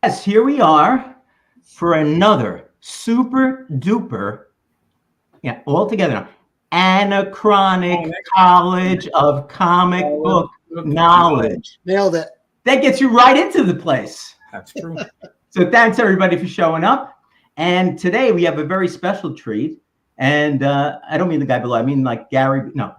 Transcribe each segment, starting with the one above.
Yes, here we are for another super duper, yeah, all together now, Anachronic College of Comic Book Knowledge. Nailed it. That gets you right into the place. That's true. So thanks everybody for showing up. And today we have a very special treat. And I don't mean the guy below, I mean like Gary. No,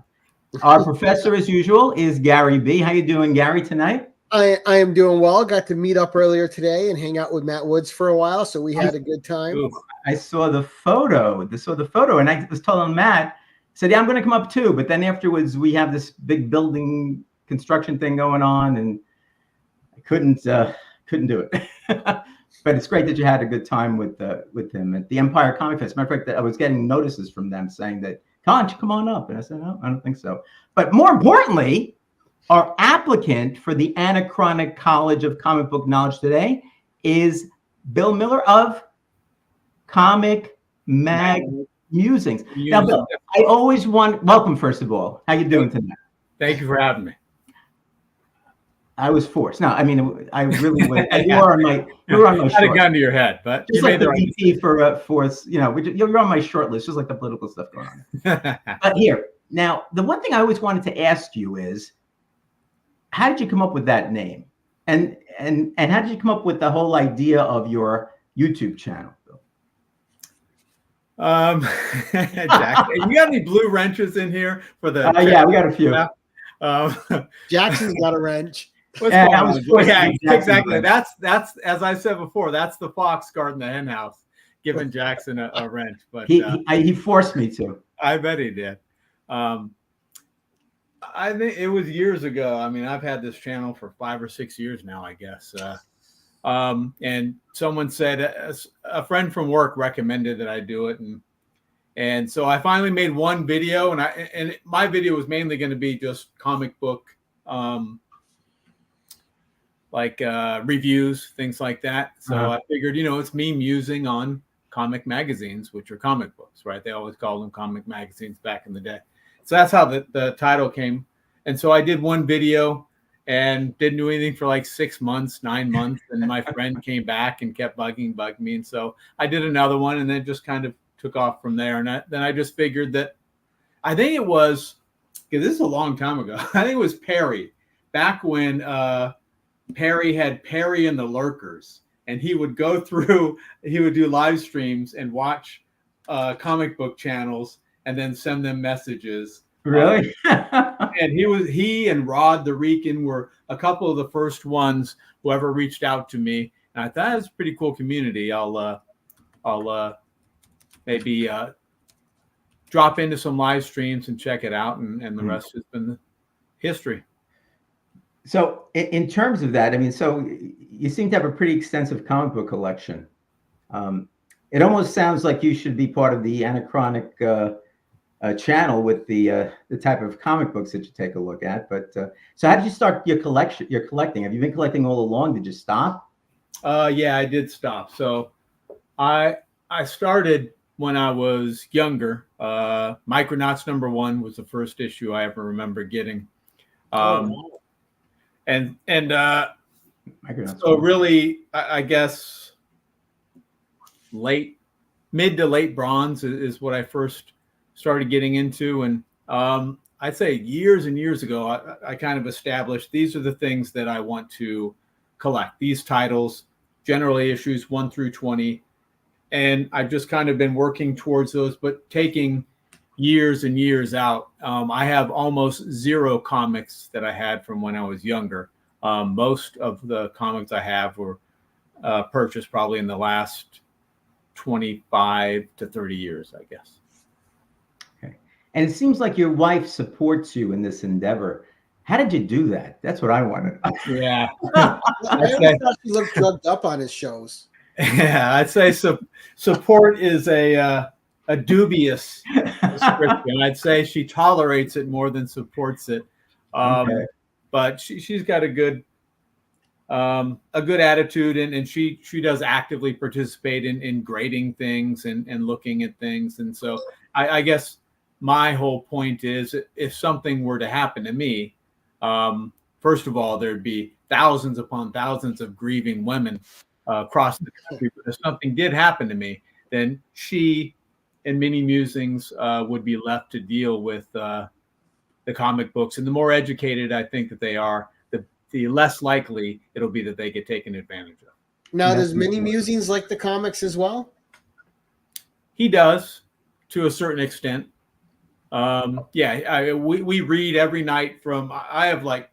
our professor as usual is Gary B. How you doing, Gary, tonight? I am doing well. Got to meet up earlier today and hang out with Matt Woods for a while, so we had a good time. I saw the photo. And I was telling Matt, I said, yeah, I'm going to come up too. But then afterwards, we have this big building construction thing going on, and I couldn't do it. But it's great that you had a good time with him at the Empire Comic Fest. Matter of fact, I was getting notices from them saying that, can't you come on up? And I said, no, I don't think so. But more importantly, our applicant for the Anachronic College of Comic Book Knowledge today is Bill Miller of ComigMagMusings. Now, Bill, I always welcome, first of all. How you doing tonight? Thank you for having me. I was forced. No, I mean, I really was. You were on my short. Had a gun to your head, but just like the VP for you're on my short list, just like the political stuff going on. But here, now, the one thing I always wanted to ask you is, how did you come up with that name? And how did you come up with the whole idea of your YouTube channel, Bill? Jack, you got any blue wrenches in here for the? Yeah, we got a few. Jackson's got a wrench. Yeah, exactly. That's as I said before. That's the fox guarding the hen house, giving Jackson a wrench. But he forced me to. I bet he did. I think it was years ago. I mean, I've had this channel for 5 or 6 years now, I guess. And someone said a friend from work recommended that I do it, and so I finally made one video, and my video was mainly going to be just comic book, reviews, things like that. So I figured, it's me musing on comic magazines, which are comic books, right? They always called them comic magazines back in the day. So that's how the title came. And so I did one video and didn't do anything for like 6 months, 9 months. And my friend came back and kept bugging me. And so I did another one, and then just kind of took off from there. And then I just figured that I think it was, because this is a long time ago, I think it was Perry, back when Perry had Perry and the Lurkers. And he would he would do live streams and watch comic book channels and then send them messages. Really? And he and Rod the Rican were a couple of the first ones who ever reached out to me. And I thought that was a pretty cool community. I'll maybe drop into some live streams and check it out, and the rest has been history. So in terms of that, I mean, so you seem to have a pretty extensive comic book collection. It almost sounds like you should be part of the Anachronic channel with the type of comic books that you take a look at. But so how did you start your collecting? Have you been collecting all along? Did you stop? Yeah, I did stop. So I started when I was younger. Micronauts #1 was the first issue I ever remember getting. And so really, I guess mid to late bronze is what I first started getting into. And I'd say years and years ago, I kind of established these are the things that I want to collect. These titles, generally issues 1 through 20. And I've just kind of been working towards those, but taking years and years out. I have almost 0 comics that I had from when I was younger. Most of the comics I have were purchased probably in the last 25 to 30 years, I guess. Okay. And it seems like your wife supports you in this endeavor. How did you do that? That's what I wanted. Yeah. I thought he looked drugged up on his shows. Yeah, I'd say support is a dubious description. I'd say she tolerates it more than supports it. Okay. But she's got a good attitude, and she does actively participate in grading things and looking at things. And so I guess my whole point is, if something were to happen to me, first of all, there'd be thousands upon thousands of grieving women across the country. But if something did happen to me, then she and Mini Musings would be left to deal with the comic books. And the more educated I think that they are, the less likely it'll be that they get taken advantage of. Now, does Mini Musings like the comics as well? He does, to a certain extent. We read every night from, I have like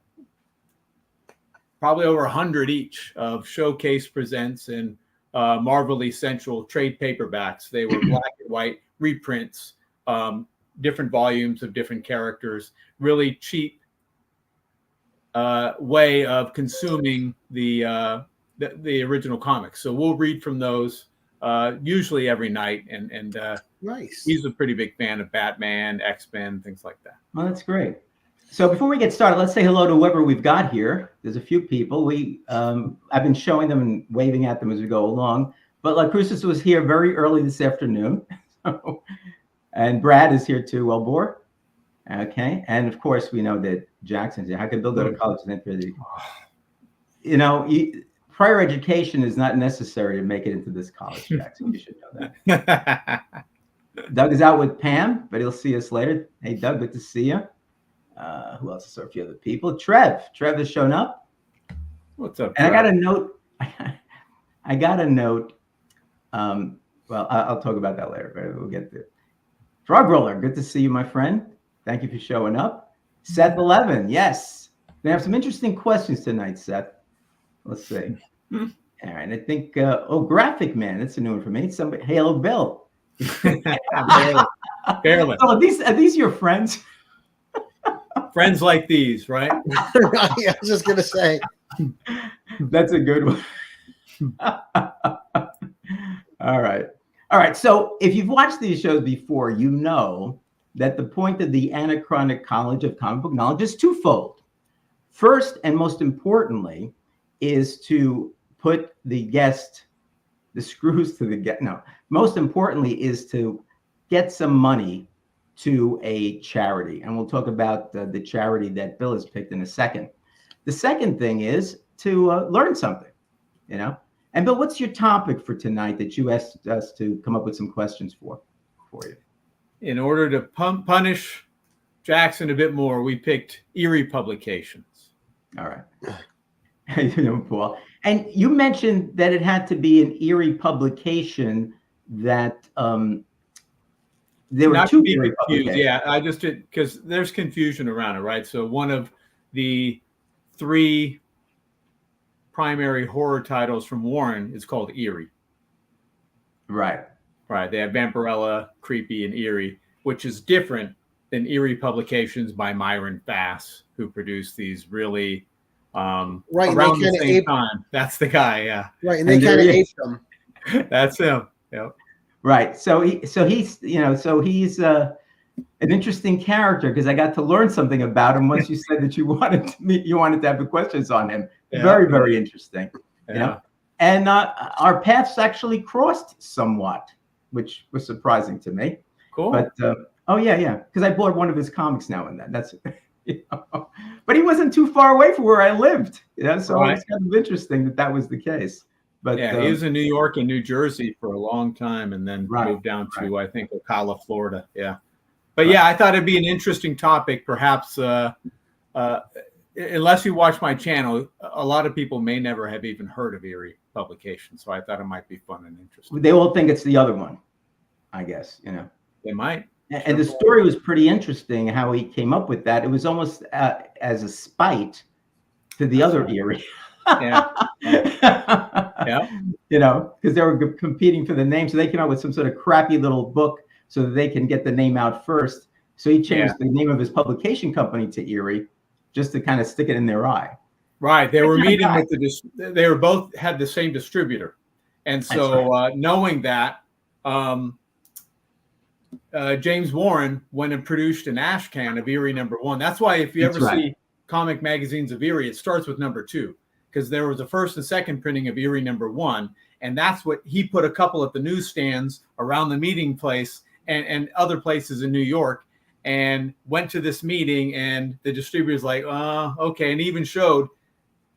probably over 100 each of Showcase Presents and Marvel Essential trade paperbacks. They were black and white reprints, different volumes of different characters, really cheap way of consuming the original comics. So we'll read from those usually every night, and nice. He's a pretty big fan of Batman, X-Men, things like that. Well, that's great. So before we get started, let's say hello to whoever we've got here. There's a few people. I've been showing them and waving at them as we go along. But La Crucis was here very early this afternoon. And Brad is here too, Wellbore. Okay. And of course, we know that Jackson's here. How could Bill go to college? You know, prior education is not necessary to make it into this college, Jackson. You should know that. Doug is out with Pam, but he'll see us later. Hey, Doug, good to see you. Who else? I saw a few other people. Trev has shown up. What's up? And Trev? I got a note. I got a note. Well, I'll talk about that later, but we'll get to it. Frog Roller, good to see you, my friend. Thank you for showing up. Seth 11, yes. We have some interesting questions tonight, Seth. Let's see. All right, I think. Graphic Man, that's a new one for me. Somebody, Halo Bill. Barely. So are these your friends? Friends like these, right? I was just gonna say. That's a good one. All right. So if you've watched these shows before, you know that the point of the Anachronic College of Comic Book Knowledge is twofold. First, and most importantly, is to put the screws to the guest. No, most importantly is to get some money to a charity. And we'll talk about the charity that Bill has picked in a second. The second thing is to learn something, you know. And Bill, what's your topic for tonight that you asked us to come up with some questions for you? In order to punish Jackson a bit more, we picked eerie publications. All right. You know, Paul. And you mentioned that it had to be an eerie publication that there were Not two to be eerie confused. publications. Yeah, I just did, because there's confusion around it, right? So one of the 3 primary horror titles from Warren is called Eerie. Right. Right. They have Vampirella, Creepy, and Eerie, which is different than Eerie Publications by Myron Fass, who produced these really around the same time. That's the guy, yeah. Right, and they kind of aped them. That's him. Yep. Right. So he's an interesting character, because I got to learn something about him once you said that you wanted to have the questions on him. Yeah. Very, very interesting. Yeah. You know? And our paths actually crossed somewhat, which was surprising to me. Cool. But because I bought one of his comics now and then. That's but he wasn't too far away from where I lived. You know, so It's kind of interesting that was the case. But yeah, he was in New York and New Jersey for a long time, and then moved down to I think Ocala, Florida. Yeah. But yeah, I thought it'd be an interesting topic, perhaps. Unless you watch my channel, a lot of people may never have even heard of Eerie Publications. So I thought it might be fun and interesting. They all think it's the other one, I guess, you know. They might. And the story was pretty interesting, how he came up with that. It was almost as a spite to the other Eerie. Yeah. Yeah. You know, because they were competing for the name. So they came out with some sort of crappy little book so that they can get the name out first. So he changed the name of his publication company to Eerie, just to kind of stick it in their eye. Right. They were meeting with they were both had the same distributor. And so knowing that, James Warren went and produced an ash can of Eerie #1. That's why if you ever see comic magazines of Eerie, it starts with #2, because there was a first and second printing of Eerie #1. And that's what he put a couple at the newsstands around the meeting place and other places in New York, and went to this meeting, and the distributor's like, okay. And even showed,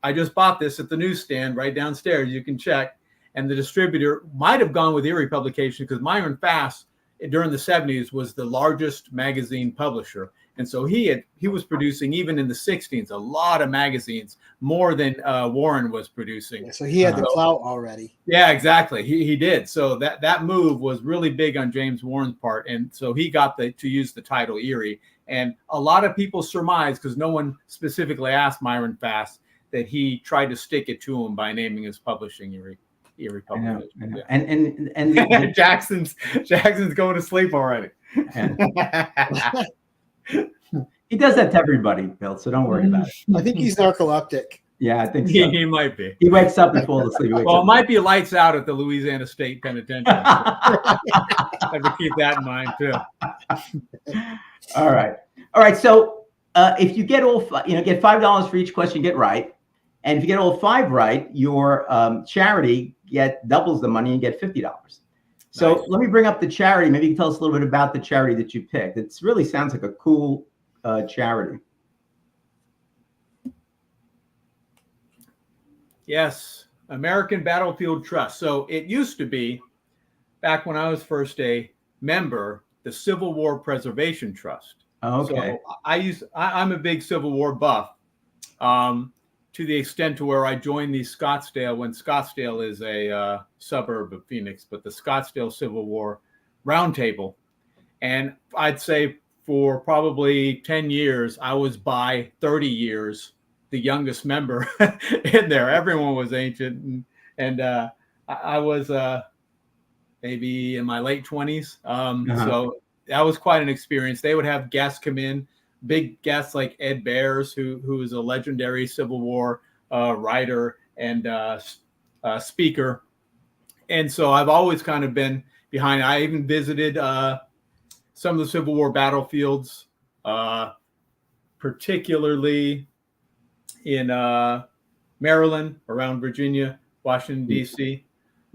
I just bought this at the newsstand right downstairs. You can check. and the distributor might have gone with Erie Publications because Myron Fass during the 70s was the largest magazine publisher. And so he was producing, even in the 60s, a lot of magazines, more than Warren was producing. Yeah, so he had the clout already. Yeah, exactly. He did. So that move was really big on James Warren's part. And so he got to use the title Erie. And a lot of people surmise, because no one specifically asked Myron Fass, that he tried to stick it to him by naming his publishing Erie Publications. I know. Yeah. And Jackson's going to sleep already. he does that to everybody, Bill, so don't worry about it. I think he's narcoleptic. Yeah, I think so. He might be. He wakes up and falls asleep. Well, it might be lights out at the Louisiana State Penitentiary. I have to keep that in mind too. All right. So if you get get $5 for each question you get right, and if you get all 5 right, your charity doubles the money and get $50. So Nice. Let me bring up the charity. Maybe you can tell us a little bit about the charity that you picked. It really sounds like a cool charity. Yes, American Battlefield Trust. So it used to be, back when I was first a member, the Civil War Preservation Trust. Okay. So I'm a big Civil War buff, to the extent to where I joined the Scottsdale, when Scottsdale is a suburb of Phoenix, but the Scottsdale Civil War Roundtable. And I'd say for probably 10 years, I was by 30 years the youngest member in there. Everyone was ancient, and I was maybe in my late 20s. So that was quite an experience. They would have guests come in, big guests like Ed Bears, who is a legendary Civil War writer and speaker. And so I've always kind of been behind. I even visited some of the Civil War battlefields, particularly in Maryland, around Virginia, Washington, D.C.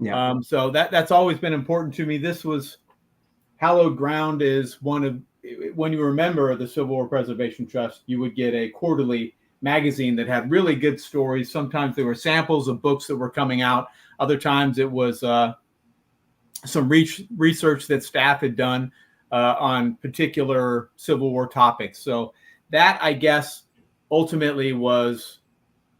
Yeah. So that's always been important to me. This was hallowed ground. Is one of, when you were a member of the Civil War Preservation Trust, you would get a quarterly magazine that had really good stories. Sometimes there were samples of books that were coming out. Other times it was some research that staff had done on particular Civil War topics. So that, I guess, ultimately was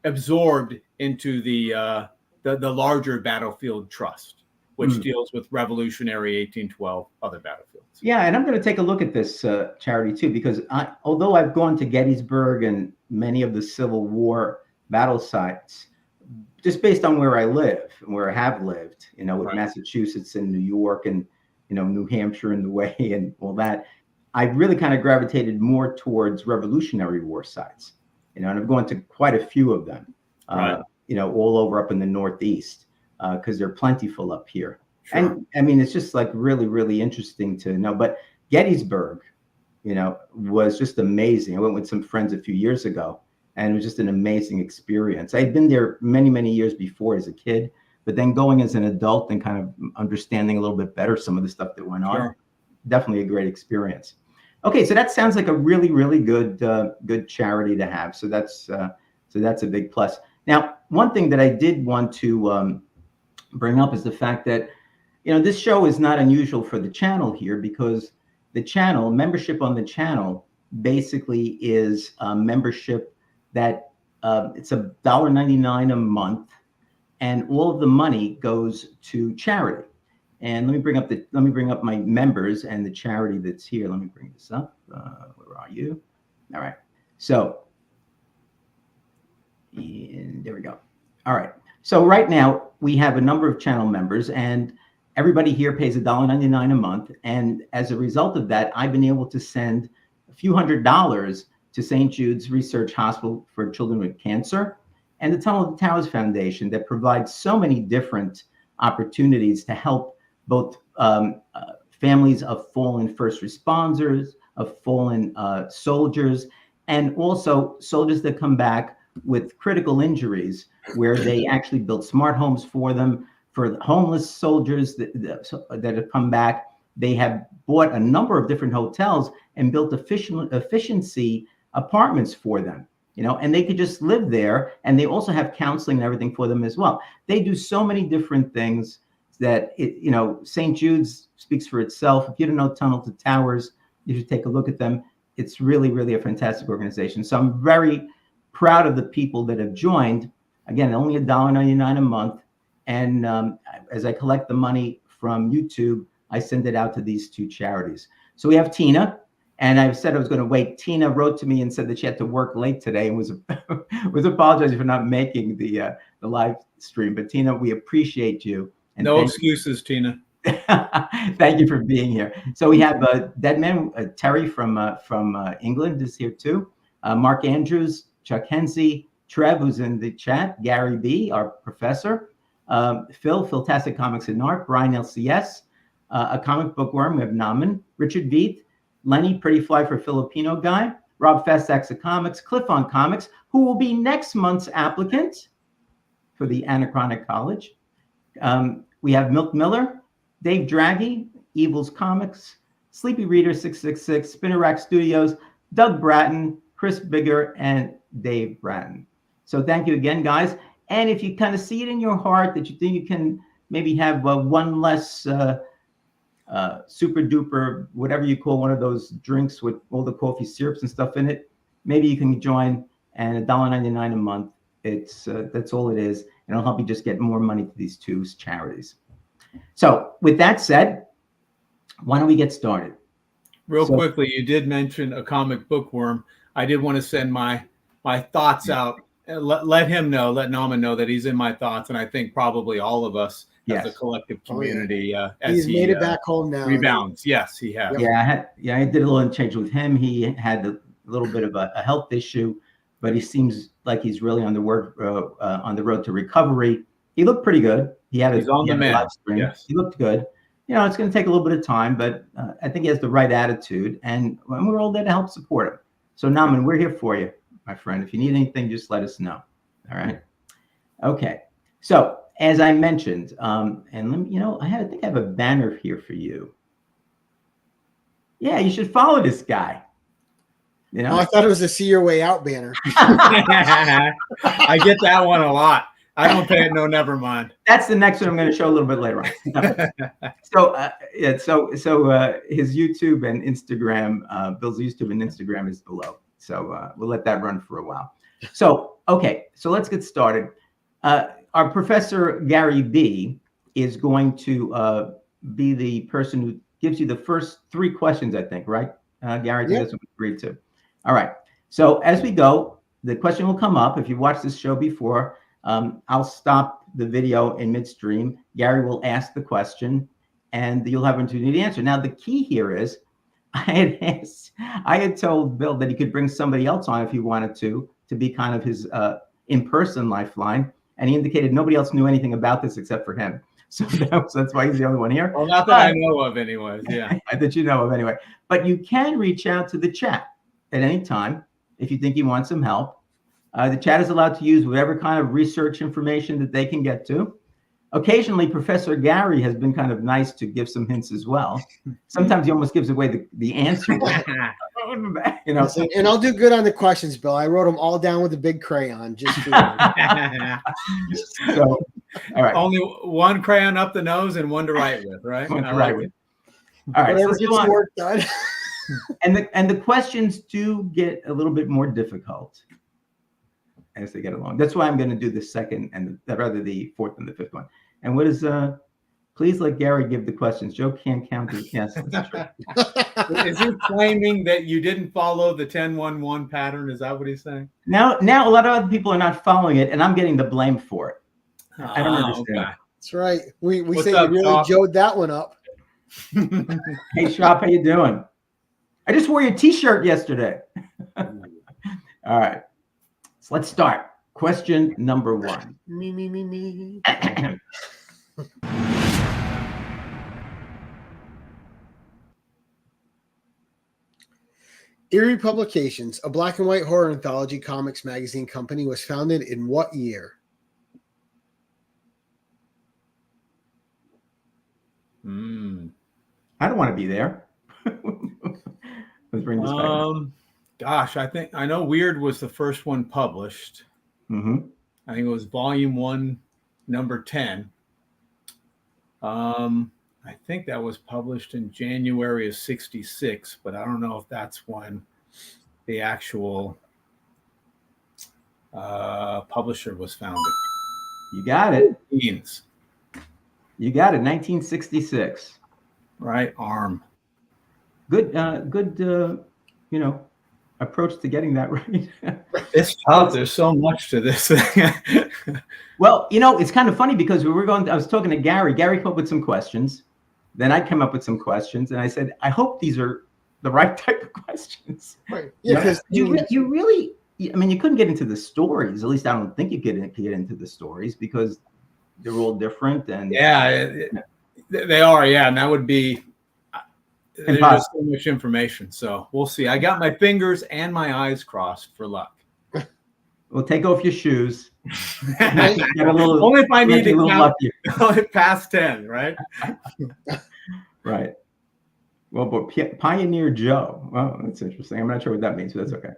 absorbed into the larger Battlefield Trust, which deals with Revolutionary 1812 other battlefields. Yeah, and I'm going to take a look at this charity too, because although I've gone to Gettysburg and many of the Civil War battle sites, just based on where I live and where I have lived, with Right. Massachusetts and New York and New Hampshire in the way and all that, I really kind of gravitated more towards Revolutionary War sites, and I've gone to quite a few of them, Right. all over up in the Northeast, because they're plentiful up here. Sure. And I mean, it's just like really, really interesting to know. But Gettysburg, was just amazing. I went with some friends a few years ago, and it was just an amazing experience. I had been there many, many years before as a kid, but then going as an adult and kind of understanding a little bit better some of the stuff that went on, Sure. definitely a great experience. Okay, so that sounds like a really, really good charity to have. So that's a big plus. Now, one thing that I did want to bring up is the fact that this show is not unusual for the channel here, because the channel membership on the channel basically is a membership that it's $1.99 a month, and all of the money goes to charity. And let me bring up my members and the charity that's here. Let me bring this up. Where are you? All right. So, and there we go. All right. So right now we have a number of channel members, and everybody here pays $1.99 a month. And as a result of that, I've been able to send a few $100s to St. Jude's Research Hospital for Children with Cancer and the Tunnel to Towers Foundation, that provides so many different opportunities to help both families of fallen first responders, of fallen soldiers, and also soldiers that come back with critical injuries, where they actually built smart homes for them. For the homeless soldiers that have come back, they have bought a number of different hotels and built efficiency apartments for them. and they could just live there. And they also have counseling and everything for them as well. They do so many different things that St. Jude's speaks for itself. If you don't know Tunnel to Towers, you should take a look at them. It's really, really a fantastic organization. So I'm very proud of the people that have joined. Again, only $1.99 a month. And as I collect the money from YouTube, I send it out to these two charities. So we have Tina, and I said I was going to wait. Tina wrote to me and said that she had to work late today and was apologizing for not making the live stream. But Tina, we appreciate you. And no excuses, Tina. Thank you for being here. So we have Deadman, Terry from England is here too. Mark Andrews, Chuck Hensey, Trev, who's in the chat, Gary B, our professor, Philtastic Comics and Art, Brian LCS, a comic book worm, we have Naman, Richard Veith, Lenny, Pretty Fly for Filipino Guy, Rob Fastax of Comics, Cliff on Comics, who will be next month's applicant for the Anachronic College. We have Milk Miller, Dave Draghi, Evils Comics, Sleepy Reader 666, Spinner Rack Studios, Doug Bratton, Chris Bigger, and Dave Bratton. So thank you again, guys. And if you kind of see it in your heart that you think you can maybe have one less super duper, whatever you call one of those drinks with all the coffee syrups and stuff in it, maybe you can join. And $1.99 a month. That's all it is. And it'll help you just get more money to these two charities. So with that said, why don't we get started? Real quickly, you did mention a comic bookworm. I did want to send my thoughts out. Let him know, let Naman know that he's in my thoughts, and I think probably all of us as a collective community. He's made it back home now. Rebounds, yes, he has. Yeah, I did a little change with him. He had a little bit of a health issue, but he seems like he's really on the road to recovery. He looked pretty good. He's on the live stream. Yes. He looked good. It's going to take a little bit of time, but I think he has the right attitude, and we're all there to help support him. So Naman, we're here for you, my friend. If you need anything, just let us know. All right. Okay. So as I mentioned, and let me, I think I have a banner here for you. Yeah, you should follow this guy. Oh, I thought it was a See Your Way Out banner. I get that one a lot. I don't pay it. No, never mind. That's the next one I'm going to show a little bit later on. So his YouTube and Instagram, Bill's YouTube and Instagram is below. So we'll let that run for a while. So, okay. So let's get started. Our professor, Gary B, is going to be the person who gives you the first 3 questions, I think, right? Gary, that's what we agreed to. All right. So as we go, the question will come up. If you watched this show before, I'll stop the video in midstream. Gary will ask the question, and you'll have an opportunity to answer. Now, the key here is I had told Bill that he could bring somebody else on if he wanted to be kind of his in-person lifeline, and he indicated nobody else knew anything about this except for him. So that's why he's the only one here. Well, not that I know of anyways, yeah. That you know of anyway. But you can reach out to the chat at any time if you think you want some help. The chat is allowed to use whatever kind of research information that they can get to. Occasionally, Professor Gary has been kind of nice to give some hints as well. Sometimes he almost gives away the answer. And I'll do good on the questions, Bill. I wrote them all down with a big crayon. Just for So, all right. Only one crayon up the nose and one to write with, right? One to write with. All right. Whatever gets the work done. And the questions do get a little bit more difficult as they get along. That's why I'm going to do the second and the fourth and the fifth one. And what is please let Gary give the questions. Joe can't count his yes. That's true. Is he claiming that you didn't follow the 10-1-1 pattern? Is that what he's saying? Now a lot of other people are not following it, and I'm getting the blame for it. I don't understand. Okay. That's right. We say you really Joe'd that one up. Hey Shop, how you doing? I just wore your t-shirt yesterday. All right. So let's start. Question number 1. Me. Eerie Publications, a black and white horror anthology comics magazine company, was founded in what year? I don't want to be there. Let's bring this back. Gosh, I know Weird was the first one published. Mm-hmm. I think it was volume 1, number 10. I think that was published in January of '66, but I don't know if that's when the actual publisher was founded. You got it. Beans. You got it. 1966. Right arm. Good. Approach to getting that right. It's tough. There's so much to this thing. Well, it's kind of funny because I was talking to Gary. Gary came up with some questions. Then I came up with some questions, and I said, I hope these are the right type of questions. Right. Yeah, because you really, you couldn't get into the stories. At least I don't think you could get into the stories because they're all different. And yeah, they are. Yeah, and that would be. There's just so much information, so we'll see. I got my fingers and my eyes crossed for luck. Well, take off your shoes. Only if I need to count past 10, right? Right. Well, but Pioneer Joe. Well, that's interesting. I'm not sure what that means, but that's okay.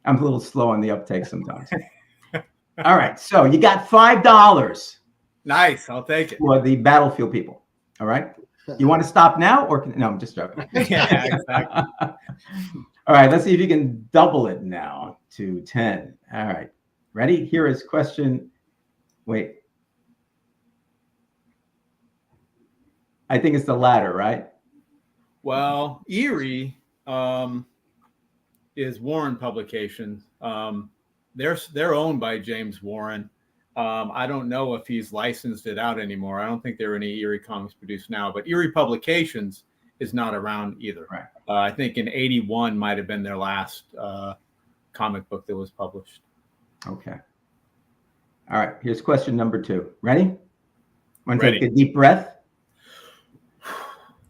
I'm a little slow on the uptake sometimes. All right. So you got $5. Nice. I'll take it. For the Battlefield people. All right. You want to stop now or no? I'm just joking. Yeah, exactly. All right. Let's see if you can double it now to 10. All right. Ready? Here is question. Wait. I think it's the latter, right? Well, Erie is Warren Publications. They're owned by James Warren. I don't know if he's licensed it out anymore. I don't think there are any Erie comics produced now, but Erie Publications is not around either. Right. I think in '81 might have been their last comic book that was published. Okay. All right. Here's question number 2. Ready? Want to Ready. take a deep breath?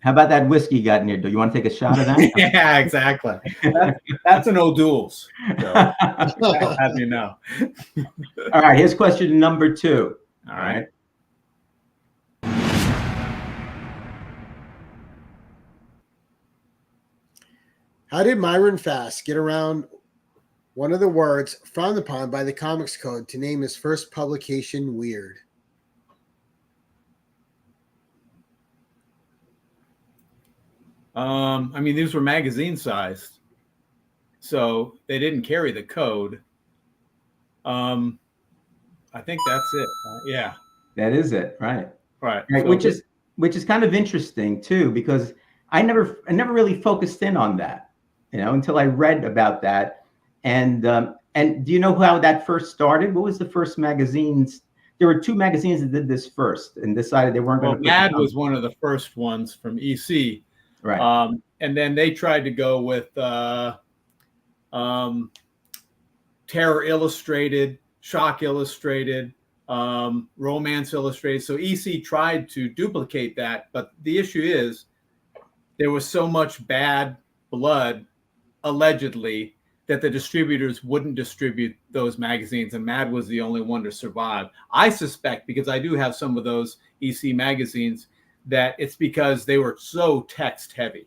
How about that whiskey you got in here? Do you want to take a shot of that? Yeah, exactly. That's an O'Doul's. So, I'll have you know. All right. Here's question number 2. All right. How did Myron Fass get around one of the words frowned upon by the Comics Code to name his first publication Weird? These were magazine sized, so they didn't carry the code. I think that's it. Yeah, That is it. Right. right. Right. So, Which is kind of interesting too, because I never really focused in on that, until I read about that. And do you know how that first started? What was the first magazines? There were 2 magazines that did this first and decided they weren't going to. Mad was one of the first ones from EC. Right. And then they tried to go with Terror Illustrated, Shock Illustrated, Romance Illustrated. So EC tried to duplicate that, but the issue is there was so much bad blood, allegedly, that the distributors wouldn't distribute those magazines, and Mad was the only one to survive. I suspect, because I do have some of those EC magazines, that it's because they were so text heavy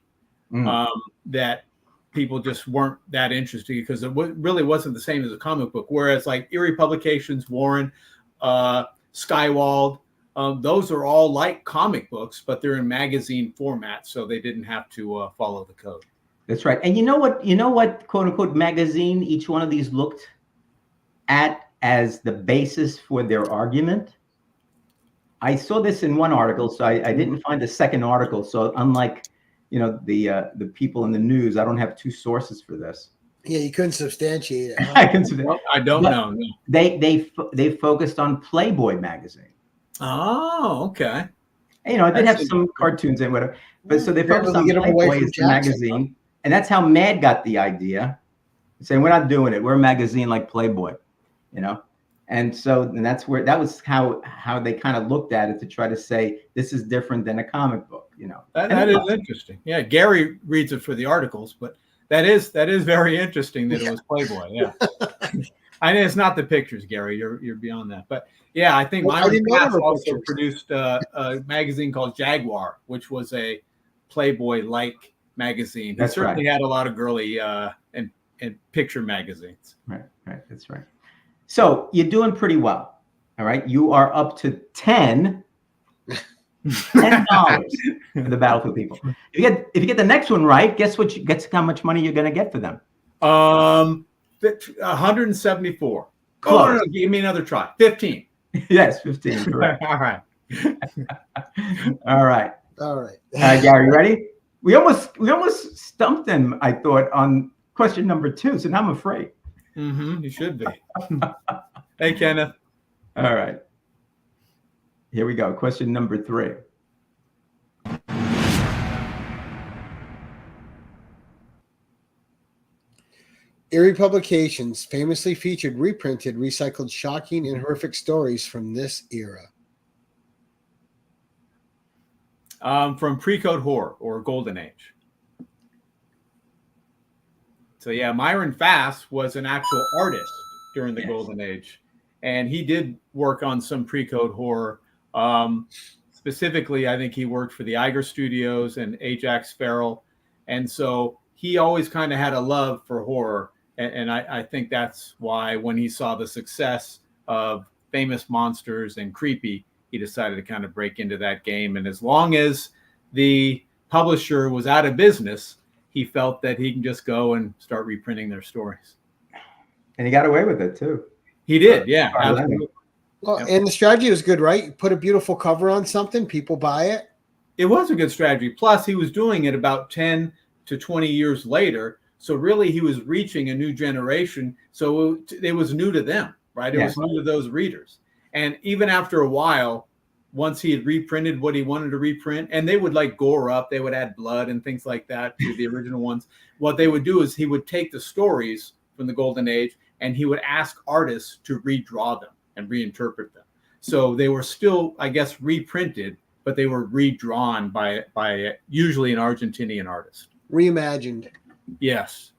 that people just weren't that interested, because it really wasn't the same as a comic book. Whereas like Erie Publications, Warren, Skywald, those are all like comic books, but they're in magazine format, so they didn't have to follow the code. That's right. And you know what, quote unquote, magazine each one of these looked at as the basis for their argument? I saw this in one article, so I didn't find a second article. So unlike, the people in the news, I don't have 2 sources for this. Yeah, you couldn't substantiate it. Huh? I don't know. No. They focused on Playboy magazine. Oh, okay. They did have some cartoons and whatever, but so they focused on Playboy as the magazine, and that's how Mad got the idea, saying we're not doing it. We're a magazine like Playboy, and that was how they kind of looked at it, to try to say this is different than a comic book, That is interesting. Yeah, Gary reads it for the articles, but that is very interesting that it was Playboy. Yeah. I know it's not the pictures, Gary. You're beyond that, but yeah, I think Myron Fass also produced a magazine called Jaguar, which was a Playboy-like magazine. It certainly had a lot of girly and and picture magazines. Right. That's right. So you're doing pretty well. All right. You are up to $10 for the Battlefield people. If you get the next one right, guess how much money you're going to get for them? 174. Close. Oh, no, give me another try. 15. Yes, 15. Correct. All right. All right. All right. Gary, you ready? We almost stumped him, I thought, on question number 2. So now I'm afraid. You should be. Hey, Kenneth. All right. Here we go. Question number 3. Erie Publications famously featured reprinted, recycled shocking and horrific stories from this era. From pre-code horror or golden age. So yeah, Myron Fass was an actual artist during the golden age, and he did work on some pre-code horror. Specifically, I think he worked for the Iger Studios and Ajax Sparrow, and so he always kind of had a love for horror. And I think that's why when he saw the success of Famous Monsters and Creepy, he decided to kind of break into that game. And as long as the publisher was out of business, he felt that he can just go and start reprinting their stories. And he got away with it too. He did, yeah. Absolutely. Well, and the strategy was good, right? You put a beautiful cover on something, people buy it. It was a good strategy. Plus, he was doing it about 10 to 20 years later. So really, he was reaching a new generation. So it was new to them, right? It was new to those readers. And even after a while, once he had reprinted what he wanted to reprint, and they would like gore up, they would add blood and things like that to the original ones. What they would do is he would take the stories from the Golden Age and he would ask artists to redraw them and reinterpret them. So they were still, I guess, reprinted, but they were redrawn by usually an Argentinian artist. Reimagined. Yes.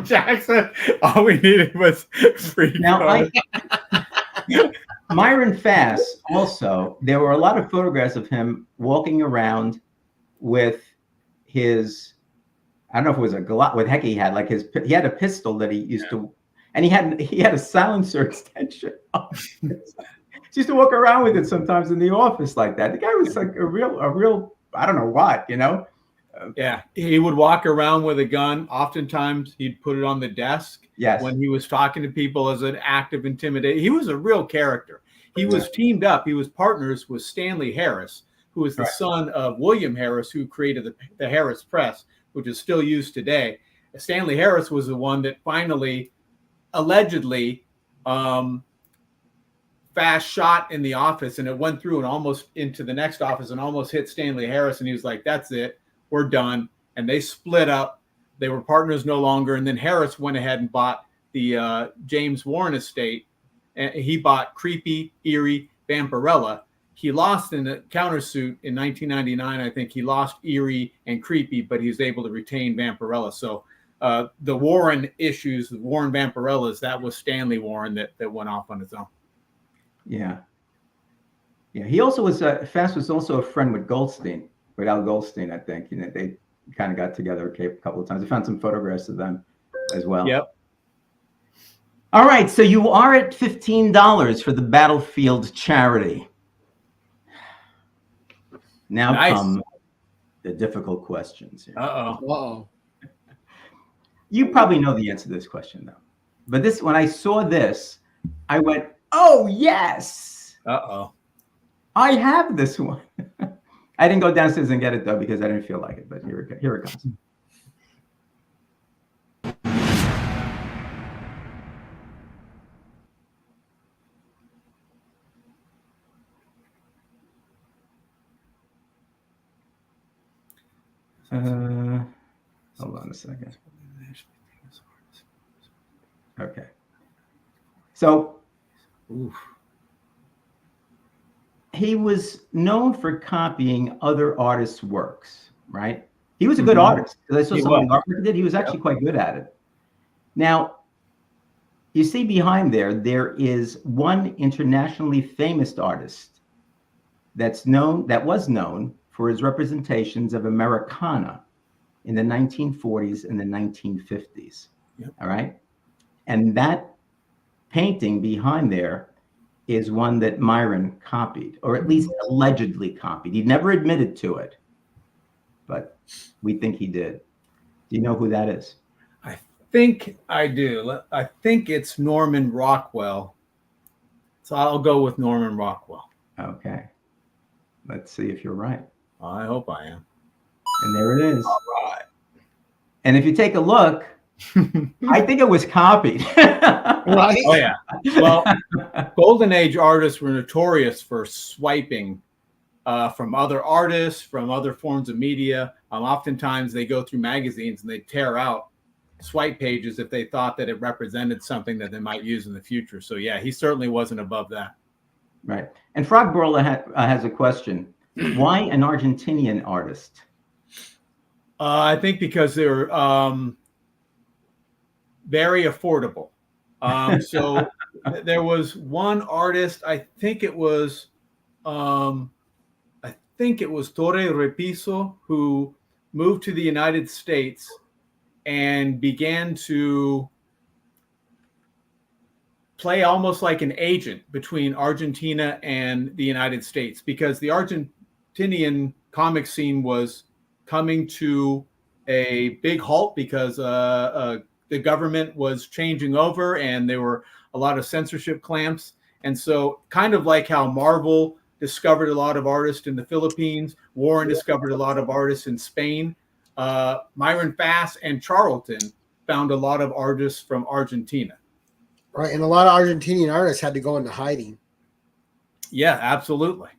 Jackson, all we needed was free. Now, Myron Fass also, there were a lot of photographs of him walking around with his, I don't know if it was what heck he had, like he had a pistol that he used to, and he had a silencer extension. He used to walk around with it sometimes in the office like that. The guy was like a real, I don't know what, you know? Yeah, he would walk around with a gun. Oftentimes, he'd put it on the desk. Yes. When he was talking to people as an act of intimidation. He was a real character. He was teamed up. He was partners with Stanley Harris, who was the son of William Harris, who created the Harris Press, which is still used today. Stanley Harris was the one that finally, allegedly, Fast shot in the office, and it went through and almost into the next office and almost hit Stanley Harris. And he was like, "That's it. We're done." And they split up. They were partners no longer. And then Harris went ahead and bought the James Warren estate. And he bought Creepy, Eerie, Vampirella. He lost in the countersuit in 1999. I think he lost Eerie and Creepy, but he was able to retain Vampirella. So the Warren issues, the Warren Vampirellas, that was Stanley Warren that went off on his own. Yeah. Yeah. He also was, Fass was also a friend with Goldstein. With Al Goldstein, I think. You know, they kind of got together a couple of times. I found some photographs of them as well. Yep. All right, so you are at $15 for the Battlefield charity. Now come the difficult questions here. Uh-oh. You probably know the answer to this question, though. But when I saw this, I went, "Oh, yes. Uh-oh. I have this one." I didn't go downstairs and get it, though, because I didn't feel like it. But here it comes. Hold on a second. Okay. So he was known for copying other artists' works, right? He was a good artist. Because I saw some of the artwork he did. He was actually quite good at it. Now, you see behind there is one internationally famous artist that was known for his representations of Americana in the 1940s and the 1950s. Yep. All right. And that painting behind there is one that Myron copied, or at least allegedly copied. He never admitted to it, but we think he did. Do you know who that is? I think I do. I think it's Norman Rockwell. So I'll go with Norman Rockwell. Okay. Let's see if you're right. I hope I am. And there it is. All right. And if you take a look, I think it was copied. Right? Oh, yeah. Well, Golden Age artists were notorious for swiping from other artists, from other forms of media. Oftentimes they go through magazines and they tear out swipe pages if they thought that it represented something that they might use in the future. So yeah, he certainly wasn't above that. Right. And Frog Brola has a question. Why an Argentinian artist? I think because they're very affordable. So there was one artist, I think it was Torre Repiso, who moved to the United States and began to play almost like an agent between Argentina and the United States, because the Argentinian comic scene was coming to a big halt because the government was changing over and there were a lot of censorship clamps. And so kind of like how Marvel discovered a lot of artists in the Philippines, Warren discovered a lot of artists in Spain, Myron Fass and Charlton found a lot of artists from Argentina. Right. And a lot of Argentinian artists had to go into hiding. Yeah, absolutely.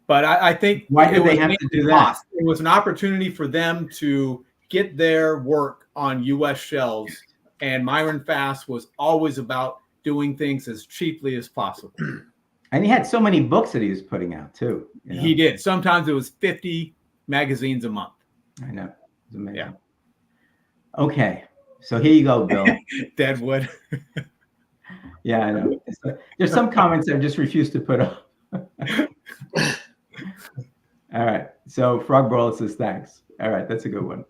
But I think Why did they have to do that? It was an opportunity for them to get their work on U.S. shelves. And Myron Fass was always about doing things as cheaply as possible. And he had so many books that he was putting out too. You know? He did. Sometimes it was 50 magazines a month. I know. It was amazing. Yeah. Okay. So here you go, Bill. Deadwood. Yeah, I know. There's some comments I just refuse to put up. All right. So Frog Brawl says thanks. All right, that's a good one.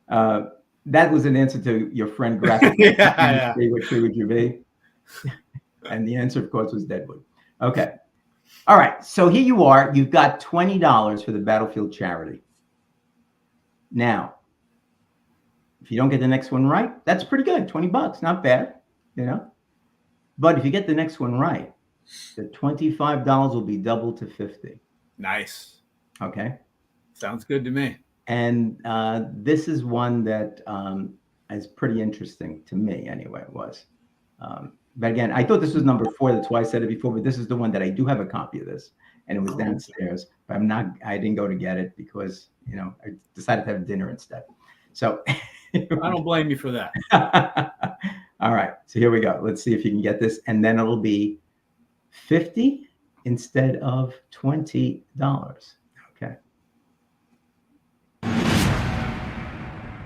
That was an answer to your friend graphic. Yeah. What tree would you be? And the answer, of course, was Deadwood. Okay. All right. So here you are. You've got $20 for the Battlefield charity. Now, if you don't get the next one right, that's pretty good. $20, not bad, you know. But if you get the next one right, the $25 will be doubled to $50. Nice. Okay. Sounds good to me. And this is one that is pretty interesting to me, anyway. It was. But again, I thought this was number 4. That's why I said it before. But this is the one that I do have a copy of this, and it was downstairs. But I didn't go to get it because I decided to have dinner instead. So I don't blame you for that. All right. So here we go. Let's see if you can get this, and then it'll be $50 instead of $20. Okay.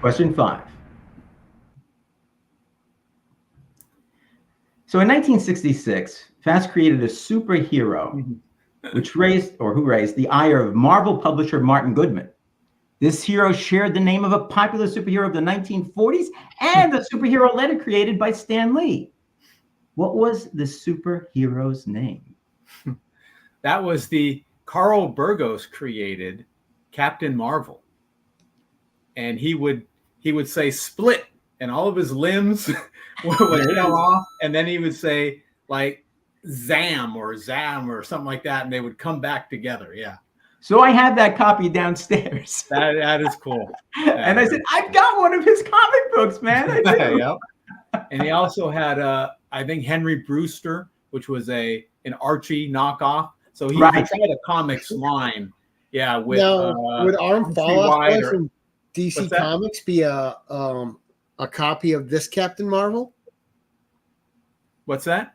Question 5. So in 1966, Fass created a superhero who raised the ire of Marvel publisher Martin Goodman. This hero shared the name of a popular superhero of the 1940s and a superhero letter created by Stan Lee. What was the superhero's name? That was the Carl Burgos created Captain Marvel. And he would say split, and all of his limbs would come off, and then he would say like Zam or something like that, and they would come back together. Yeah. So I have that copy downstairs. That is cool. And I said, I've got one of his comic books, man. I do. Yep. And he also had, I think, Henry Brewster, which was an Archie knockoff. So he tried a comics line. Yeah. With, would Arm Falloff from DC Comics be a copy of this Captain Marvel? What's that?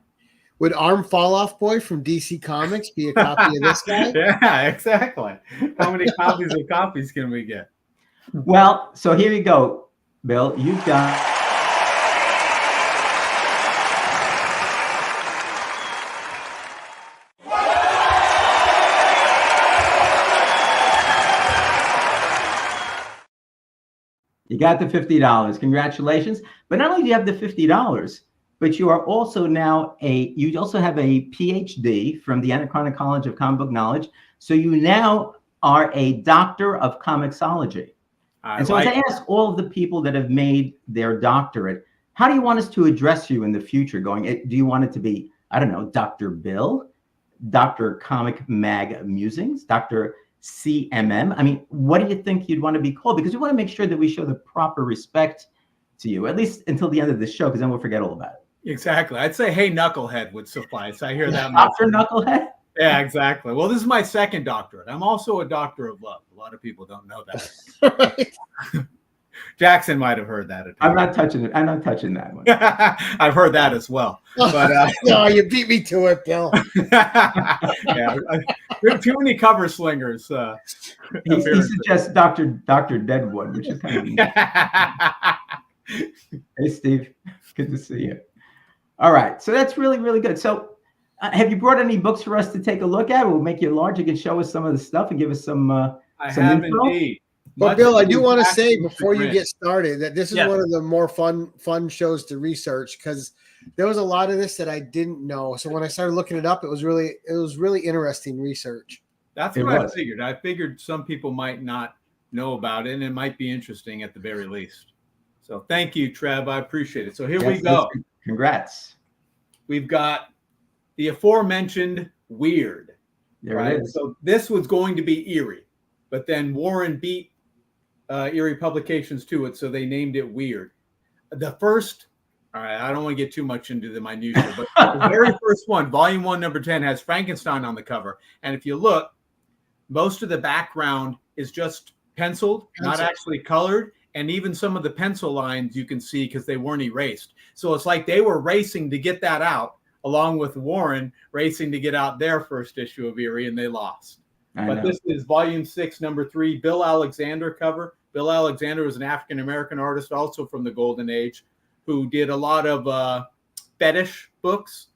Would Arm Falloff Boy from DC Comics be a copy of this guy? Yeah, exactly. How many copies can we get? Well, so here you go, Bill. You've got You got the $50. Congratulations. But not only do you have the $50, but you are also now you also have a PhD from the Anachronic College of Comic Book Knowledge. So you now are a doctor of comicsology. And so as I ask all of the people that have made their doctorate, how do you want us to address you in the future? Do you want it to be, I don't know, Dr. Bill, Dr. ComigMagMusings, Dr. CMM? I mean, what do you think you'd want to be called? Because we want to make sure that we show the proper respect to you, at least until the end of the show, because then we'll forget all about it. Exactly. I'd say, hey, Knucklehead would suffice. I hear that. Dr. Knucklehead? Yeah, exactly. Well, this is my second doctorate. I'm also a doctor of love. A lot of people don't know that. Jackson might have heard that. I'm not touching it. I'm not touching that one. I've heard that as well. But no, you beat me to it, Bill. Yeah, too many cover slingers. He suggests Dr. Deadwood, which is kind of. Hey, Steve. Good to see you. All right. So that's really, really good. So have you brought any books for us to take a look at? We'll make you large. You can show us some of the stuff and give us some I have info. Indeed. But Bill, I do want to say before you get started that this is one of the more fun shows to research, because there was a lot of this that I didn't know. So when I started looking it up, it was really interesting research. That's what I figured. I figured some people might not know about it, and it might be interesting at the very least. So thank you, Trev. I appreciate it. So here we go. Congrats. We've got the aforementioned Weird. There it is. So this was going to be Eerie, but then Warren beat Eerie Publications to it, so they named it Weird. The first, all right, I don't want to get too much into the minutiae, but the very first one, Volume 1, Number 10, has Frankenstein on the cover. And if you look, most of the background is just penciled, not actually colored. And even some of the pencil lines you can see because they weren't erased. So it's like they were racing to get that out, along with Warren racing to get out their first issue of Eerie, and they lost. But this is Volume 6, Number 3, Bill Alexander cover. Bill Alexander was an African-American artist, also from the Golden Age, who did a lot of fetish books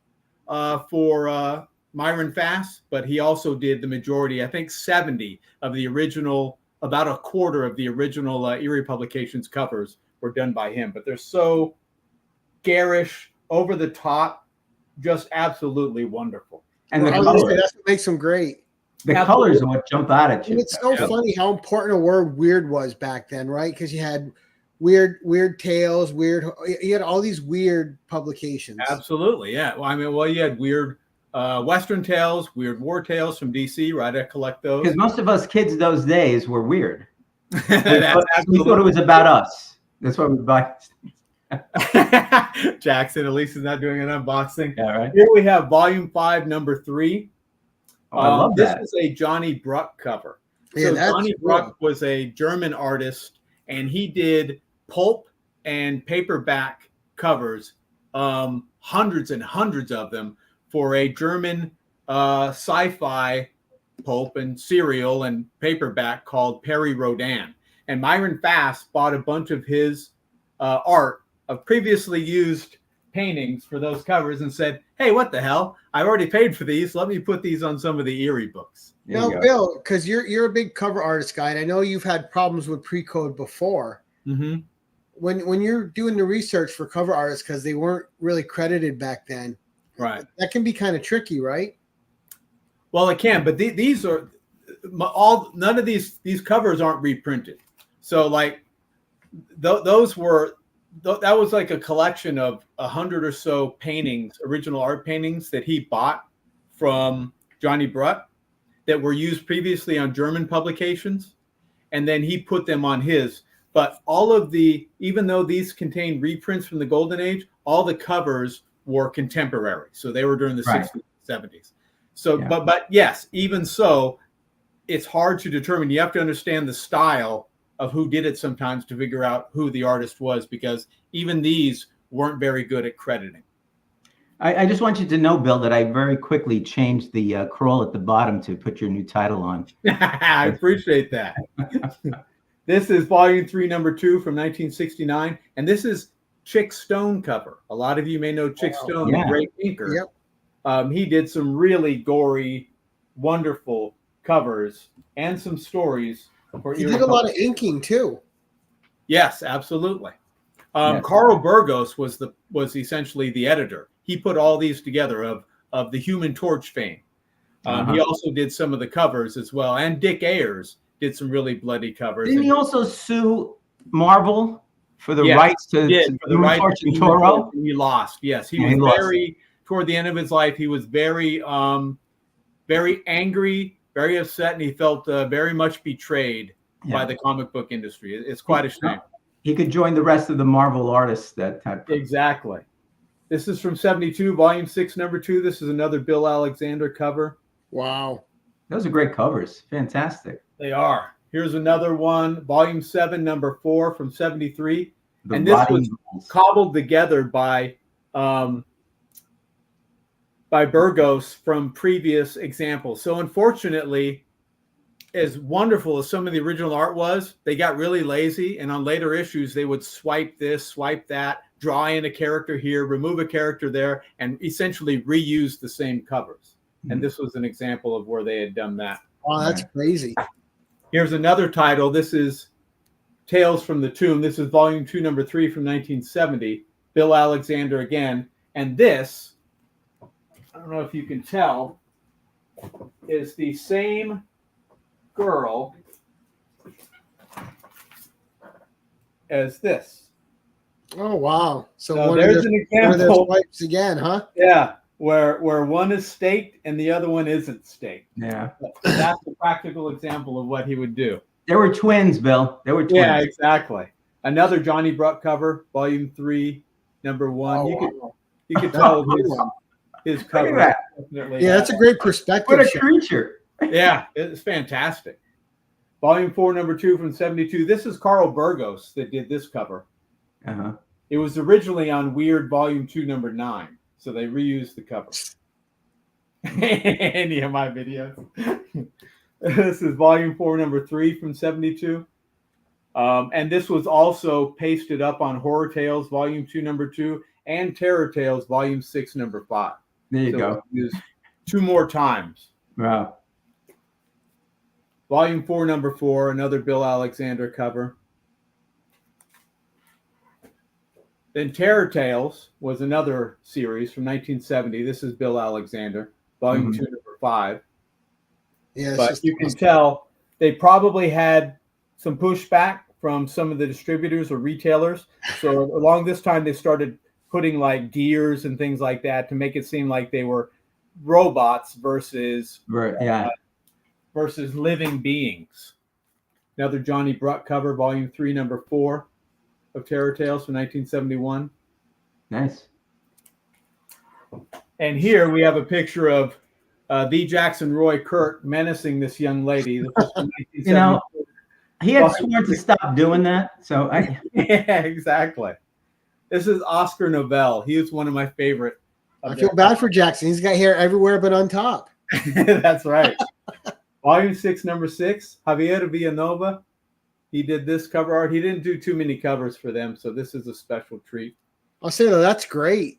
for Myron Fass, but he also did the majority, I think 70 of the original, about a quarter of the original Eerie Publications covers were done by him. But they're so garish, over the top, just absolutely wonderful. And that's what makes them great. The colors are what jump out at you. And it's so funny how important a word weird was back then, right? Because you had weird tales, you had all these weird publications. Absolutely, yeah. Well, you had weird Western tales, weird war tales from DC, right? I collect those. Because most of us kids those days were weird. We thought it was about us. That's why we buy. Jackson, at least, is not doing an unboxing. Yeah, right. Here we have Volume 5, Number 3. Oh, I love that. This is a Johnny Bruck cover. Yeah, so Johnny Bruck was a German artist, and he did pulp and paperback covers, hundreds and hundreds of them, for a German sci-fi pulp and serial and paperback called Perry Rodan. And Myron Fass bought a bunch of his art of previously used paintings for those covers and said, hey, what the hell? I already paid for these. Let me put these on some of the Eerie books. Now, Bill, because you're a big cover artist guy, and I know you've had problems with pre-code before. Mm-hmm. When you're doing the research for cover artists, because they weren't really credited back then, right? That can be kind of tricky, right? Well, it can, but these are none of these covers aren't reprinted. So like those were. That was like a collection of 100 or so paintings, original art paintings that he bought from Johnny Bruck that were used previously on German publications. And then he put them on his. But all of even though these contain reprints from the Golden Age, all the covers were contemporary. So they were during the 60s and 70s. So, yeah. But yes, even so, it's hard to determine. You have to understand the style of who did it sometimes to figure out who the artist was, because even these weren't very good at crediting. I just want you to know, Bill, that I very quickly changed the crawl at the bottom to put your new title on. I appreciate that. This is Volume 3, Number 2 from 1969, and this is Chick Stone cover. A lot of you may know Chick Stone, the great inker. Yep. He did some really gory, wonderful covers and some stories. He did a lot of inking too. Yes, absolutely. Yes. Carl Burgos was essentially the editor. He put all these together of the Human Torch fame. He also did some of the covers as well, and Dick Ayers did some really bloody covers. Didn't he also sue Marvel for the rights to the rights Torch and Toro? He lost. Yes, he was very toward the end of his life. He was very, very angry, very upset, and he felt very much betrayed by the comic book industry. It's quite a shame. He could join the rest of the Marvel artists that type. Exactly. This is from 72, Volume 6, number 2. This is another Bill Alexander cover. Wow. Those are great covers. Fantastic. They are. Here's another one, Volume 7, number 4 from 73. And this was cobbled together by Burgos from previous examples. So unfortunately, as wonderful as some of the original art was, they got really lazy. And on later issues, they would swipe this, swipe that, draw in a character here, remove a character there, and essentially reuse the same covers. And this was an example of where they had done that. Oh, that's crazy. Here's another title. This is Tales from the Tomb. This is Volume 2, number 3 from 1970. Bill Alexander again. And this, I don't know if you can tell, is the same girl as this. Oh, wow. So there's an example. Swipes again, huh? Yeah. Where one is staked and the other one isn't staked. Yeah. That's a practical example of what he would do. They were twins, Bill. They were twins. Yeah, exactly. Another Johnny Bruck cover, Volume 3, number 1. Oh, you could tell his cover. Look at Definitely. Yeah, that's a great perspective. What a creature. Yeah, it's fantastic. Volume 4, number 2 from 72. This is Carl Burgos that did this cover. It was originally on Weird Volume 2, number 9. So they reused the cover. Any of my videos. This is Volume 4, number 3 from 72. And this was also pasted up on Horror Tales, Volume 2, number 2, and Terror Tales, Volume 6, number 5. There you go. Used 2 more times. Wow. Volume 4, number 4, another Bill Alexander cover. Then Terror Tales was another series from 1970. This is Bill Alexander, Volume 2, number 5. Yeah, but you can tell they probably had some pushback from some of the distributors or retailers. So along this time, they started putting like gears and things like that to make it seem like they were robots versus versus living beings. Another Johnny Bruck cover, Volume 3, number 4 of Terror Tales from 1971. Nice. And here we have a picture of the Jackson Roy Kirk menacing this young lady. You know, he had sworn to stop doing that. So yeah, exactly. This is Oscar Novell. He is one of my favorite. I feel bad for Jackson. He's got hair everywhere but on top. That's right. Volume 6, number 6, Javier Villanova. He did this cover art. He didn't do too many covers for them, so this is a special treat. I'll say that's great.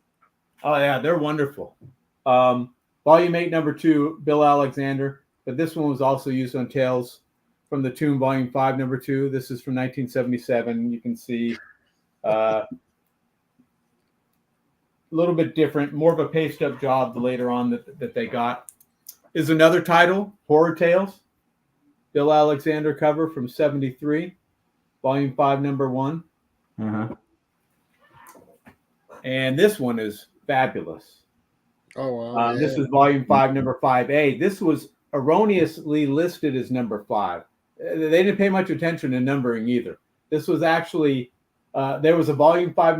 Oh, yeah, they're wonderful. Volume 8, number 2, Bill Alexander. But this one was also used on Tales from the Tomb, Volume 5, number 2. This is from 1977. You can see a little bit different, more of a paste-up job later on that they got. Is another title, Horror Tales. Bill Alexander cover from 73, Volume 5, number 1. And this one is fabulous. Oh, wow. This is Volume 5, number 5A. This was erroneously listed as number 5. They didn't pay much attention to numbering either. This was actually, there was no Volume 5,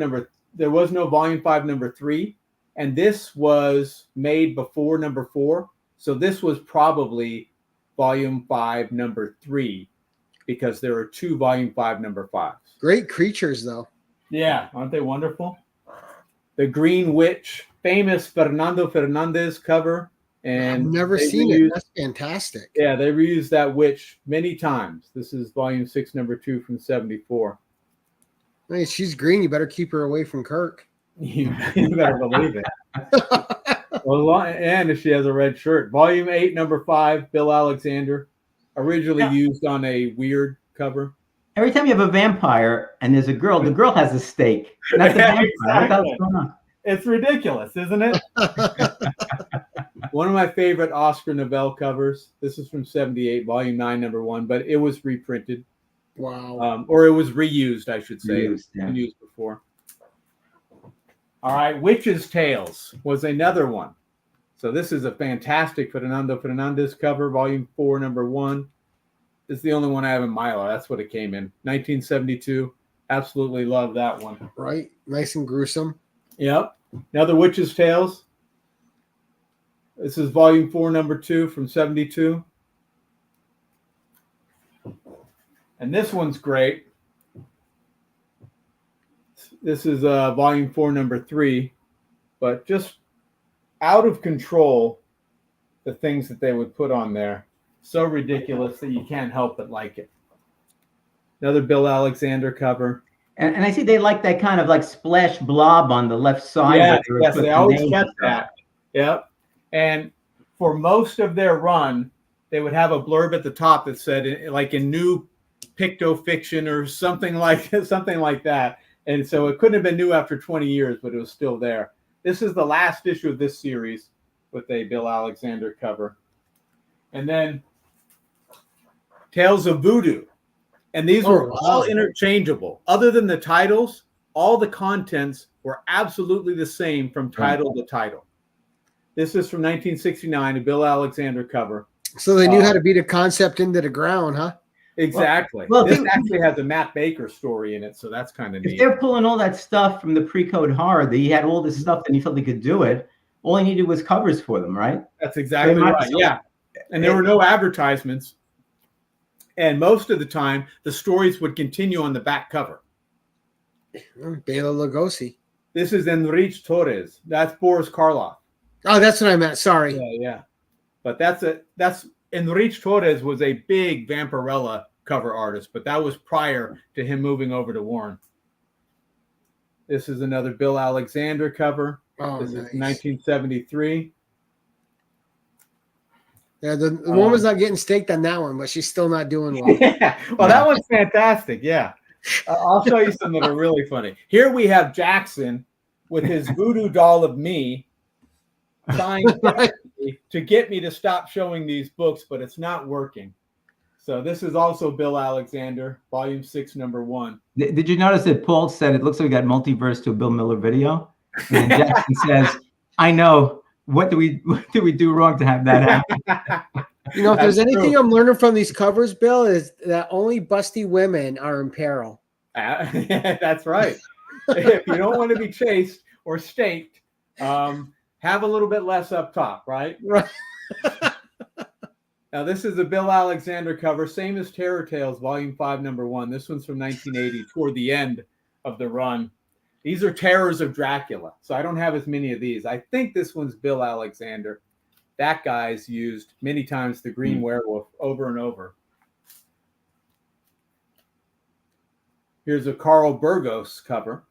number 3. And this was made before number 4. So this was probably Volume 5, number 3, because there are 2 Volume 5, number 5s. Great creatures, though. Yeah, aren't they wonderful? The Green Witch, famous Fernando Fernandez cover. And I've never seen it. That's fantastic. Yeah, they reused that witch many times. This is Volume 6, number 2 from 74. I mean, she's green. You better keep her away from Kirk. You better believe it. Well, and if she has a red shirt. Volume 8, number 5, Bill Alexander. Originally used on a Weird cover. every time you have a vampire and there's a girl, the girl has a stake, not the vampire. Exactly. What's going on? It's ridiculous, isn't it? One of my favorite Oscar Novell covers. This is from '78, Volume 9, Number 1, but it was reprinted. Wow. Or it was reused, I should say. Reused, yeah. Been used before. All right, Witch's Tales was another one. So this is a fantastic Fernando Fernandez cover, Volume 4, Number 1. It's the only one I have in Mylar. That's what it came in. 1972. Absolutely love that one. Right? Nice and gruesome. Yep. Another Witch's Tales. This is Volume 4, Number 2 from '72. And this one's great. This is Volume 4, Number 3. But just out of control, the things that they would put on there. So ridiculous that you can't help but like it. Another Bill Alexander cover. And I see they like that kind of like splash blob on the left side. Yes, they always kept that. Yep. And for most of their run, they would have a blurb at the top that said, like in new pictofiction or something like that. And so it couldn't have been new after 20 years, but it was still there. This is the last issue of this series with a Bill Alexander cover. And then Tales of Voodoo. And these were all interchangeable. Other than the titles, all the contents were absolutely the same from title to title. This is from 1969, a Bill Alexander cover. So they knew how to beat a concept into the ground, huh? Exactly. Well, this actually has a Matt Baker story in it, so that's kind of neat. If they're pulling all that stuff from the pre-code horror, he had all this stuff and he felt he could do it. All he needed was covers for them, right? That's exactly right. Yeah. And there were no advertisements. And most of the time, the stories would continue on the back cover. Bela Lugosi. This is Enrique Torres. That's Boris Karloff. Oh, that's what I meant. Sorry. Yeah. But that's Enrique Torres was a big Vampirella cover artist, but that was prior to him moving over to Warren. This is another Bill Alexander cover. Oh, this nice. is 1973. Yeah, the woman's not getting staked on that one, but she's still not doing well. Yeah. Well, that one's fantastic. Yeah. I'll show you some that are really funny. Here we have Jackson with his voodoo doll of me signed to get me to stop showing these books, but it's not working. So this is also Bill Alexander, Volume 6, Number 1. Did you notice that Paul said it looks like we got multiverse to a Bill Miller video? And Jackson says, I know. What do we do wrong to have that happen? You know, if there's anything I'm learning from these covers, Bill, is that only busty women are in peril. That's right. If you don't want to be chased or staked, have a little bit less up top, right? Right. Now, this is a Bill Alexander cover, same as Terror Tales, Volume 5, Number 1. This one's from 1980, toward the end of the run. These are Terrors of Dracula, so I don't have as many of these. I think this one's Bill Alexander. That guy's used many times the Green Werewolf over and over. Here's a Carl Burgos cover.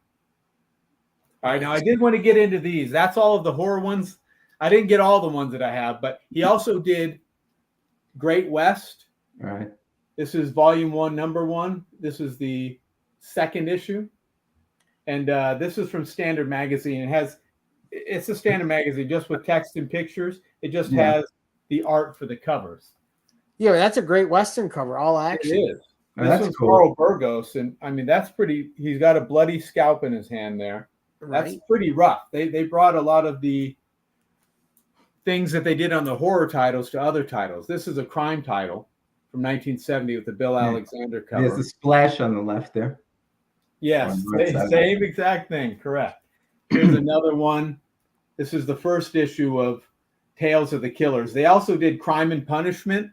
All right, now I did want to get into these. That's all of the horror ones. I didn't get all the ones that I have, but he also did Great West. All right. This is Volume 1, Number 1. This is the second issue. And this is from Standard Magazine. It's a Standard Magazine just with text and pictures. It just has the art for the covers. Yeah, that's a great Western cover, all action. It is. Oh, this is cool. Carl Burgos, and I mean that's pretty. He's got a bloody scalp in his hand there. Right. That's pretty rough. They brought a lot of the things that they did on the horror titles to other titles. This is a crime title from 1970 with the Bill Alexander cover. There's a splash on the left there. Yes, same exact thing. Correct. Here's another one. This is the first issue of Tales of the Killers. They also did Crime and Punishment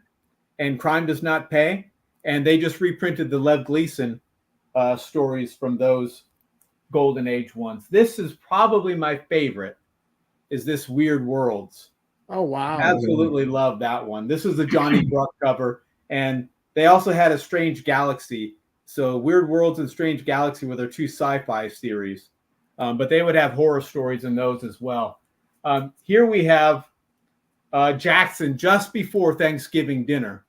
and Crime Does Not Pay, and they just reprinted the Lev Gleason stories from those Golden Age ones. This is probably my favorite, is this Weird Worlds. Oh, wow. Absolutely love that one. This is the Johnny Bruck cover, and they also had a Strange Galaxy. So Weird Worlds and Strange Galaxy were their two sci-fi series, but they would have horror stories in those as well. Here we have Jackson just before Thanksgiving dinner.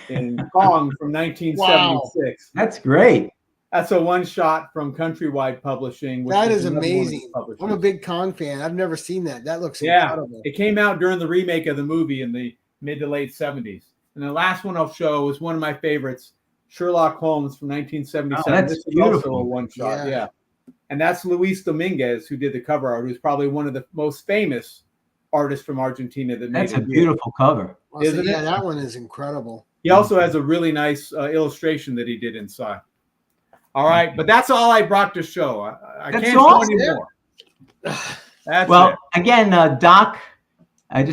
in Kong from 1976. Wow. That's great. That's a one-shot from Countrywide Publishing. That is amazing. I'm a big Kong fan. I've never seen that. That looks incredible. It came out during the remake of the movie in the mid to late 70s. And the last one I'll show is one of my favorites, Sherlock Holmes from 1977. Oh, that's this is beautiful. also a one-shot, yeah. And that's Luis Dominguez, who did the cover art, who's probably one of the most famous artists from Argentina that made it. That's a beautiful cover. Isn't it? That one is incredible. He also has a really nice illustration that he did inside. All right, but that's all I brought to show. I can't show anymore. Well, again, Doc,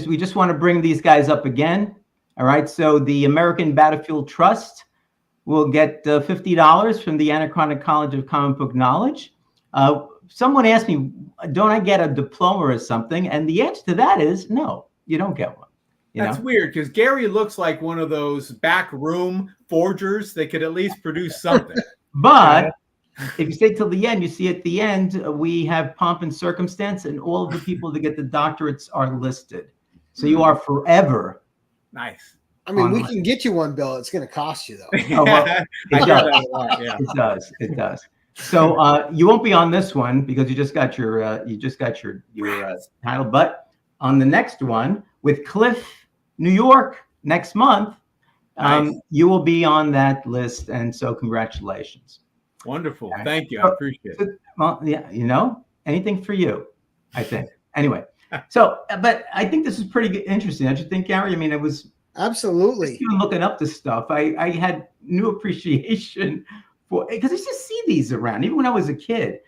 we just want to bring these guys up again. All right, so the American Battlefield Trust will get $50 from the Anachronic College of Comic Book Knowledge. Someone asked me, don't I get a diploma or something? And the answer to that is no, you don't get one. That's weird, because Gary looks like one of those back room forgers that could at least produce something. But if you stay till the end, you see at the end, we have pomp and circumstance, and all of the people that get the doctorates are listed. So you are forever. Nice. I mean, we can get you one, Bill. It's going to cost you, though. It does. It does. So you won't be on this one because you just got your title. But on the next one with Cliff, New York, next month, you will be on that list, and so congratulations. Wonderful. Thank you. I appreciate it. Well, yeah, anything for you, I think. Anyway, so, but I think this is pretty interesting. Don't you think, Gary? I mean, it was absolutely. Even looking up this stuff, I had new appreciation for, because I used to see these around, even when I was a kid,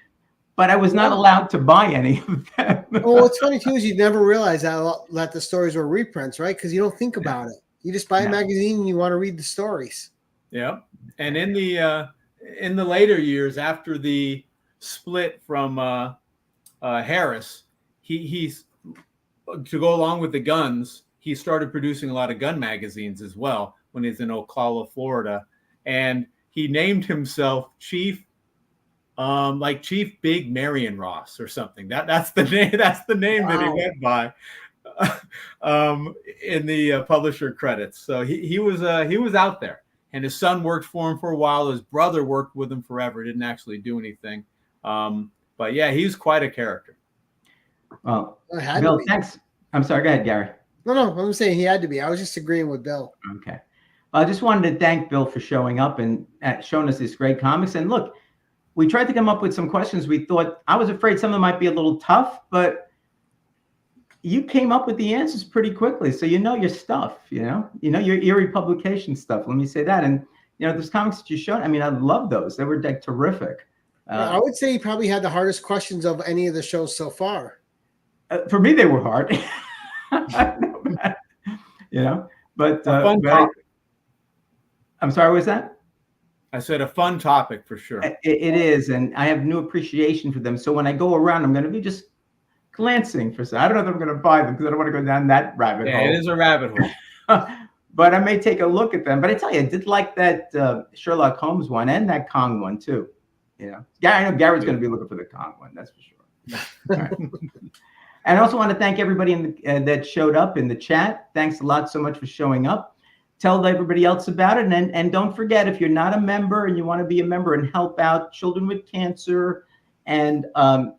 but I was not allowed to buy any of them. Well, what's funny too is you never realize that the stories were reprints, right? Because you don't think about it. You just buy a magazine and you want to read the stories. Yeah. And in the later years, after the split from Harris, he's to go along with the guns, he started producing a lot of gun magazines as well when he's in Ocala, Florida. And he named himself Chief Big Marion Ross or something. That's the name. That's the name that he went by in the publisher credits. So he was out there, and his son worked for him for a while. His brother worked with him forever. Didn't actually do anything. But yeah, he's quite a character. Well, Bill, thanks. I'm sorry. Go ahead, Gary. No, I'm saying he had to be. I was just agreeing with Bill. Okay. I just wanted to thank Bill for showing up and showing us these great comics. And look, we tried to come up with some questions. We thought, I was afraid some of them might be a little tough, but you came up with the answers pretty quickly. So you know your stuff, your Erie publication stuff. Let me say that. And, those comics that you showed, I mean, I love those. They were terrific. I would say you probably had the hardest questions of any of the shows so far. For me, they were hard. I know that, but fun topic. I'm sorry, what was that? I said a fun topic for sure. It is, and I have new appreciation for them. So when I go around, I'm going to be just glancing for some. I don't know if I'm going to buy them because I don't want to go down that rabbit hole. It is a rabbit hole. But I may take a look at them. But I tell you, I did like that Sherlock Holmes one and that Kong one too. I know Gary's going to be looking for the Kong one. That's for sure. All right. And I also want to thank everybody that showed up in the chat. Thanks a lot so much for showing up. Tell everybody else about it. And don't forget, if you're not a member and you want to be a member and help out children with cancer and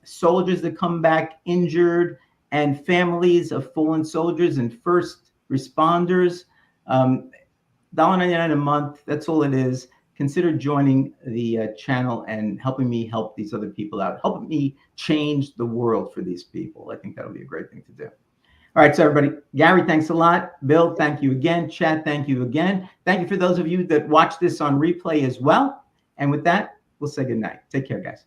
soldiers that come back injured and families of fallen soldiers and first responders, $1.99 a month, that's all it is. Consider joining the channel and helping me help these other people out, helping me change the world for these people. I think that'll be a great thing to do. All right, so everybody, Gary, thanks a lot. Bill, thank you again. Chad, thank you again. Thank you for those of you that watch this on replay as well. And with that, we'll say good night. Take care, guys.